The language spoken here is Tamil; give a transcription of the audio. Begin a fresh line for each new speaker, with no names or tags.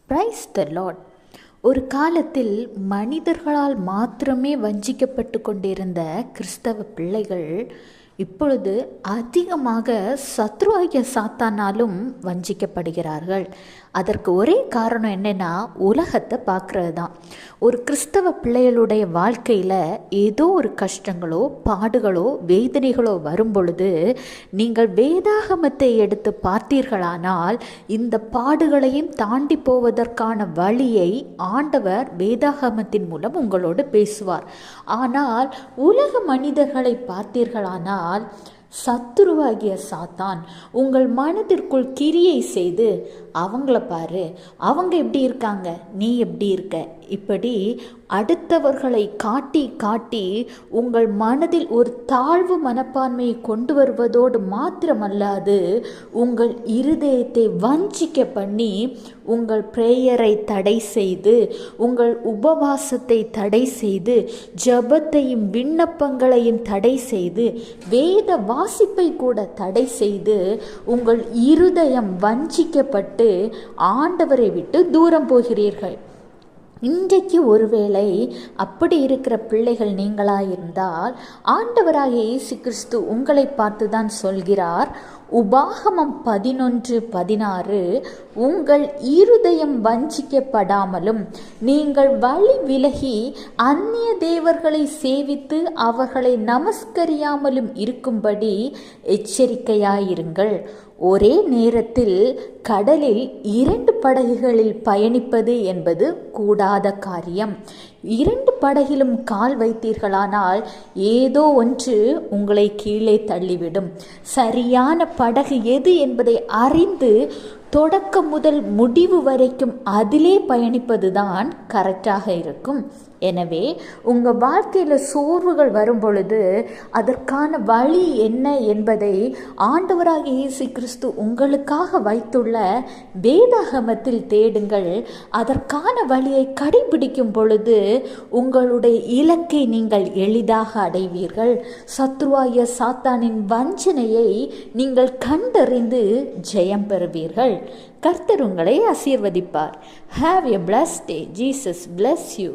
Praise the Lord. ஒரு காலத்தில் மனிதர்களால் மாத்திரமே வஞ்சிக்கப்பட்டு கொண்டிருந்த கிறிஸ்தவ பிள்ளைகள் இப்பொழுது அதிகமாக சத்ருவாகிய சாத்தானாலும் வஞ்சிக்கப்படுகிறார்கள். அதற்கு ஒரே காரணம் என்னென்னா, உலகத்தை பார்க்குறது தான். ஒரு கிறிஸ்தவ பிள்ளைகளுடைய வாழ்க்கையில் ஏதோ ஒரு கஷ்டங்களோ பாடுகளோ வேதனைகளோ வரும் பொழுது நீங்கள் வேதாகமத்தை எடுத்து பார்த்தீர்களானால் இந்த பாடுகளையும் தாண்டி போவதற்கான வழியை ஆண்டவர் வேதாகமத்தின் மூலம் உங்களோடு பேசுவார். ஆனால் உலக மனிதர்களை பார்த்தீர்களானால் சத்துருவாகிய சாத்தான் உங்கள் மனதிற்குள் கிரியை செய்து அவங்கள பாரு, அவங்க எப்படி இருக்காங்க, நீ எப்படி இருக்க, இப்படி அடுத்தவர்களை காட்டி காட்டி உங்கள் மனதில் ஒரு தாழ்வு மனப்பான்மையை கொண்டு வருவதோடு மாத்திரமல்லாது உங்கள் இருதயத்தை வஞ்சிக்க பண்ணி உங்கள் பிரேயரை தடை செய்து உங்கள் உபவாசத்தை தடை செய்து ஜெபத்தையும் விண்ணப்பங்களையும் தடை செய்து வேத வாசிப்பை கூட தடை செய்து உங்கள் இருதயம் வஞ்சிக்கப்பட்டு ஆண்டவரை விட்டு தூரம் போகிறீர்கள். இன்றைக்கு ஒருவேளை அப்படி இருக்கிற பிள்ளைகள் நீங்களாயிருந்தால் ஆண்டவராகிய இயேசு கிறிஸ்து உங்களை பார்த்து தான் சொல்கிறார். உபாகமம் 11:16, உங்கள் இருதயம் வஞ்சிக்கப்படாமலும் நீங்கள் வழி விலகி அந்நிய தேவர்களை சேவித்து அவர்களை நமஸ்கரியாமலும் இருக்கும்படி எச்சரிக்கையாயிருங்கள். ஒரே நேரத்தில் கடலில் 2 படகுகளில் பயணிப்பது என்பது கூடாத காரியம். 2 படகிலும் கால் வைத்தீர்களானால் ஏதோ ஒன்று உங்களை கீழே தள்ளிவிடும். சரியான படகு எது என்பதை அறிந்து தொடக்கம் முதல் முடிவு வரைக்கும் அதிலே பயணிப்பது தான் கரெக்டாக இருக்கும். எனவே உங்கள் வாழ்க்கையில் சோர்வுகள் வரும் பொழுது அதற்கான வழி என்ன என்பதை ஆண்டவராகிய இயேசு கிறிஸ்து உங்களுக்காக வைத்துள்ள வேதாகமத்தில் தேடுங்கள். அதற்கான வழியை கடைபிடிக்கும் பொழுது உங்களுடைய இலக்கை நீங்கள் எளிதாக அடைவீர்கள். சத்ருவாகிய சாத்தானின் வஞ்சனையை நீங்கள் கண்டறிந்து ஜெயம் பெறுவீர்கள். கர்த்தர் உங்களை ஆசீர்வதிப்பார். Have a blessed day. Jesus bless you.